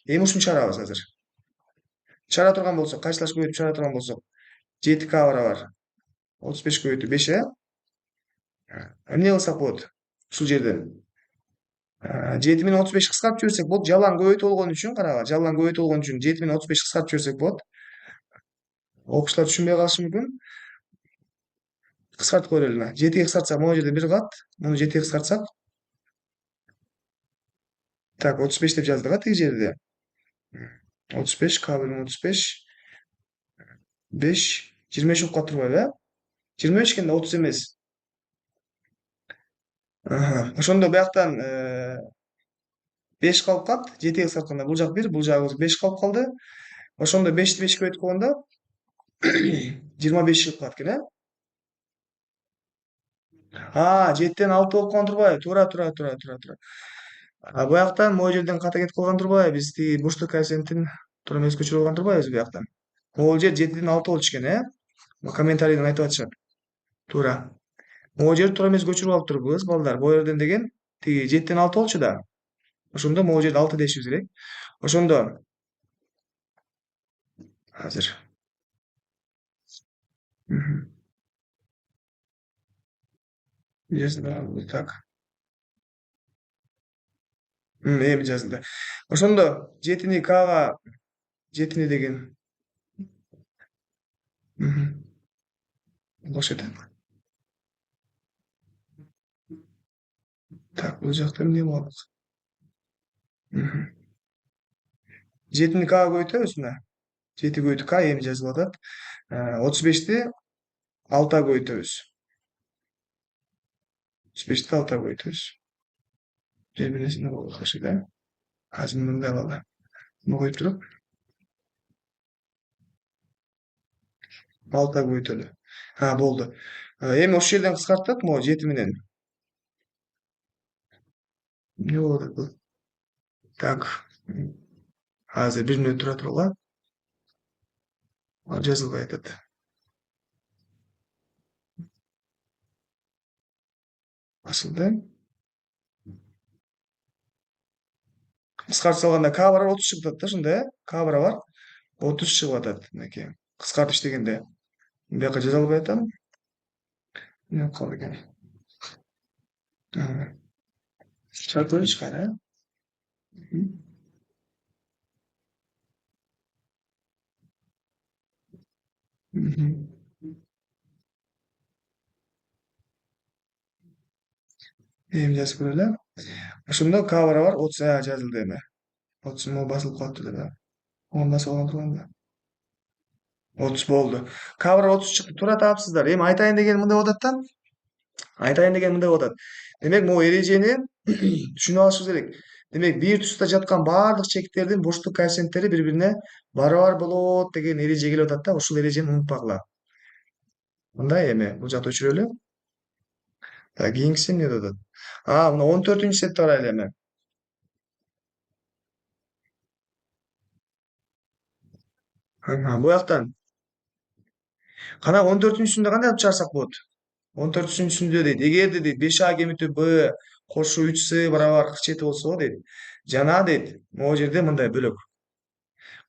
Эми ушуну чыгарабыз азыр. Чыгара турган болсок, кайсылаш көбөйтүп чыгара турган болсок, 7 к барабар 35 көбөйтүү 5, э? Эмне кылсак болот? Ушул жерден 7 менен 35 кыскартып жиберсек болот. Жалаң көбөйтүү болгон үчүн карагыла. Жалаң көбөйтүү болгон үчүн 7 менен 35 кыскартып жиберсек болот. Окуучулар түшүнбөй калышы мүмкүн. Кыскартып кое берели. 7ге кыскартсак, могу жерде 1 калат. Муну 7ге кыскартсак, так 35 деп жаздык тиги жерде. 35 к бөлүн 35 5 25 болуп калып турбайбы, э? 25 экен да 30 эмес. Ошондо бияктан 5 калып калат. 7ге кыскартканда бул жак 1, бул жагыбыз 5 калып калды. Ошондо 5ти 5 көбөйтүп койгондо 25 чыгып калат экен, э? 7ден 6 болуп калган турбайбы? Туура. Буяктан могу жерден ката кетип калган турбайбы? Биз тиги бурчтук коэффициентин туура эмес көчүрүп алган турбайбыз буяктан? Могул жер 7ден 6 болчу экен, э? Комментарийден айтып атышат. Туура. Могу жерди туура эмес көчүрүп алыптырбыз, балдар. Бул жерден деген тиги 7ден 6 болчу да. Ошондо могу жерде 6 дешибиз керек. Ошондо азыр. Жаздым, так. Эми жазылды. Ошондо 7-ни Кга 7-ни деген бош эте. Так, бул жакта эмне болот? 7-ни Кга көбөйтөбүз мына. 7 көбөйтүү К эми жазылып атат. 35ти 6га көбөйтөбүз. 35ти 6га көбөйтөбүз. Жер бересине окшойт, э? Азыр мындай калды. Буну коюп туруп 6га көбөйтөлү. Болду. Эми ошол жерден кыскарттык могу 7 менен. Эмне болуп атат бул? Так. Азыр 1 мүнөт тура тургула. Жазылбай атат. Басылды. Кыскартып салганда К барабар 30 чыгып атат да ошондо, э? К барабар 30 чыгып атат мынакей. Кыскартып иштегенде. Бияка жаза албай атам. Эмне болуп калды экен? Чыгарып коеюнчу кайра, э? Эми жазып көрөлү. Ошондо К барабар 30 жазылды эми. 30 могу басылып калыптыр да. Ону басып алган турган да. 30 болду. К барабар 30 чыкты. Туура таапсыздар. Эми айтайын дегеним мындай болуп атат да. Айтайын дегеним мындай болуп атат. Демек могу эрежени түшүнүп алышыбыз керек. Демек бир туста жаткан баардык чектердин бурчтук коэффициенттери бири бирине барабар болот деген эреже келип атат да. Ушул эрежени унутпагыла. Мындай эми бул жакта өчүрөлү. Кийинкиси эмне деп атат? Мына 14-сетти карайлы эми. Буяктан. Кана 14-сүндө кандай кылып чыгарсак болот? 14-сүндө дейт. Эгерде дейт 5А кемитүү Б кошуу 3С барабар 47 болсо дейт. Жана дейт. Могу жерде мындай бөлөк.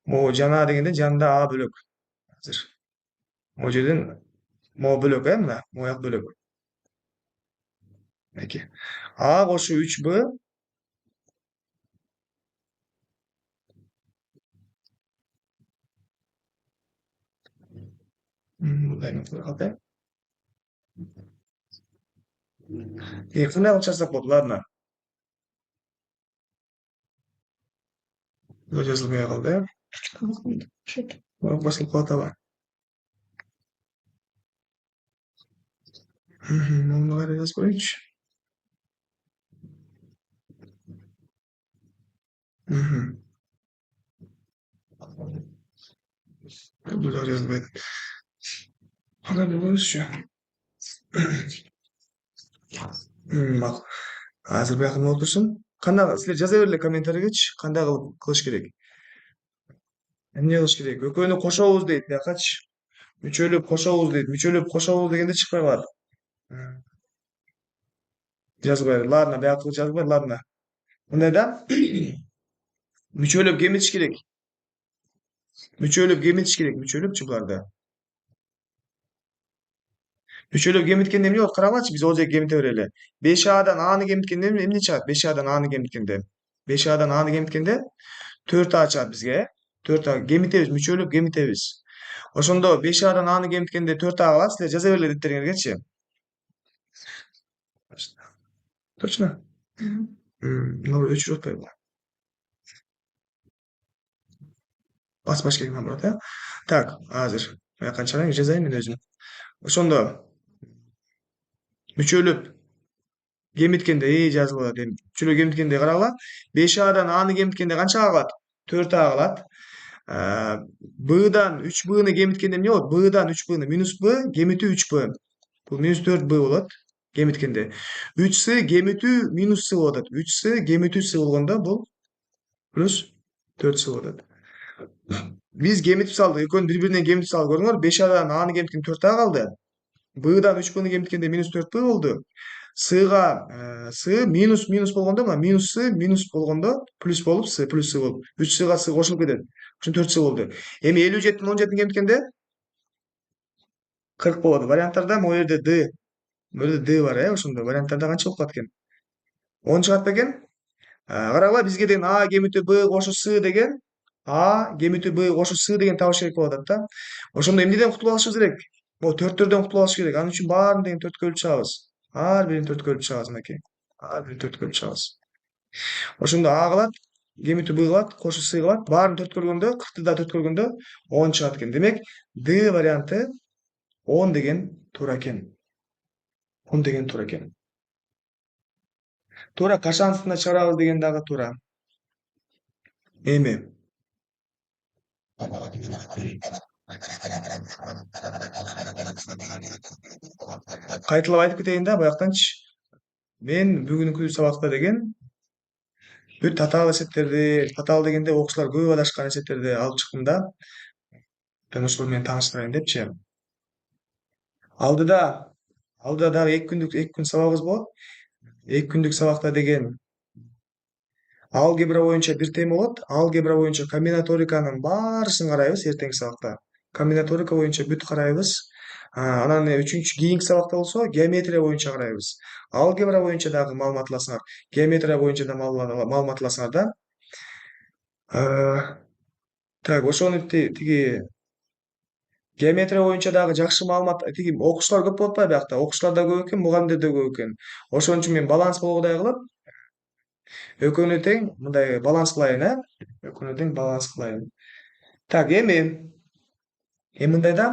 Могу жана дегенде жанында А бөлөк. Азыр. Могу жерден могу бөлөк, э, мына. Могу жак бөлөк. Мынакей. А кошуу 3Б мындай калды, э? Кандай кылып чыгарсак болот? Ладно. Бул жазылбай калды, э? Басылып калат аба. Муну кайра жазып коеюнчу. Бул жак жазылбайт. Кандай болобузчу? Макул. Азыр бияка эмне болуп турсун? Кандай силер жаза бергиле комментарийгечи. Кандай кылып кылыш керек? Эмне кылыш керек? Экөөнү кошобуз дейт биякачы. Мүчөлөп кошобуз дейт. Мүчөлөп кошобуз дегенде чыкпай калат. Жазбайбы? Ладно, биякы жазбай, ладно. Мындай да. Мүчөлөп кемитиш керек. Мүчөлөп кемитиш керек. Мүчөлөпчү буларда. Мүчөлөп кемиткенде эмне болот? Карагылачы, биз ол жерге кемите берели. 5Адан Аны кемиткенде эмне чыгат? 5Адан Аны кемиткенде. 5Адан Аны кемиткенде 4А чыгат бизге, э? 4А кемитебиз, мүчөлөп кемитебиз. Ошондо 5Адан Аны кемиткенде 4А калат. Силер жаза бергиле деттериңергечи. Точно? Ну, өчүрүп атпайбы? Баспаш керек наоборот, э? Так, азыр бияка чыгарайын, жазайын мен өзүм. Ошондо мүчөлөп кемиткенде жазылып атат эми. Мүчөлөп кемиткенде карагыла. 5Адан Аны кемиткенде канчага калат? 4А калат. Бдан 3Бны кемиткенде эмне болот? Бдан 3Бны минус Б кемитүү 3Б. Бул минус 4Б болот кемиткенде. 3С кемитүү минус С болуп атат. 3С кемитүү С болгондо бул плюс 4С болуп атат. Биз кемитип салдык. Экөөнү бири-биринен кемитип салдык. Көрдүңөрбү? 5Адан Аны кемиткенде 4А калды. Бдан 3Бны кемиткенде минус 4Б болду. Сга С минус болгондо мына минус С минус болгондо плюс болуп С плюс С болуп 3Сга С кошулуп кетет. Ошон 4С болду. Эми 57-тин 17-ин кемиткенде 40 болот. Варианттарда могу жерде Д, могу жерде Д бар, ошондо варианттарда канча болуп калат экен? 10 чыгат бекен? Карагыла, бизге деген А кемитүү Б кошуу С деген А кемитүү Б кошуу С деген табыш керек болуп атат да. Ошондо эмнеден кутулуп алышыбыз керек? Могу төрттөрдөн кутулуп алыш керек. Анын үчүн баарын деген төрткө бөлүп чыгабыз. Ар бирин төрткө бөлүп чыгабыз мынакей. Ар бирин төрткө бөлүп чыгабыз. Ошондо А калат, кемитүү Б калат, кошуу С калат. Баарын төрткө бөлгөндө, 40-ты да төрткө бөлгөндө 10 чыгат экен. Демек, Д варианты 10 деген туура экен. 10 деген туура экен. Туура кашан астына чыгарабыз деген дагы туура. Эми кайталап айтып кетейин да баяктанчы. Мен бүгүнкү сабакта деген бүт татаал эсептерди, татаал дегенде окуучулар көп адашкан эсептерди алып чыктым да. Мен ошол менен тааныштырайын депчи. Алдыда алдыда дагы 2 күн сабагыбыз болот. 2 күндүк сабакта деген алгебра боюнча бир тема болот. Алгебра боюнча комбинаториканын баарысын карайбыз эртеңки сабакта. Комбинаторика боюнча бүт карайбыз. Анан кийинки сабакта болсо геометрия боюнча карайбыз. Алгебра боюнча дагы маалымат аласыңар. Геометрия боюнча да маалымат аласыңар да. Так, ошону тиги геометрия боюнча дагы жакшы маалымат, тиги окуучулар көп болуп атпайбы биякта? Окуучулар да көп экен, мугалимдер да көп экен. Ошон үчүн мен баланс болгудай кылып, экөөнү тең мындай баланс кылайын, экөөнү тең баланс кылайын. Так, эми мындай да,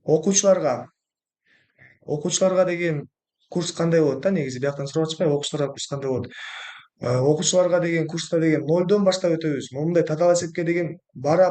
окуучуларга деген курс кандай болот да негизи? Бияктан сурап атышпайбы, окуучуларга курс кандай болот? Окуучуларга деген курста деген 0дон баштап өтөбүз. Момундай татаал эсепке деген бара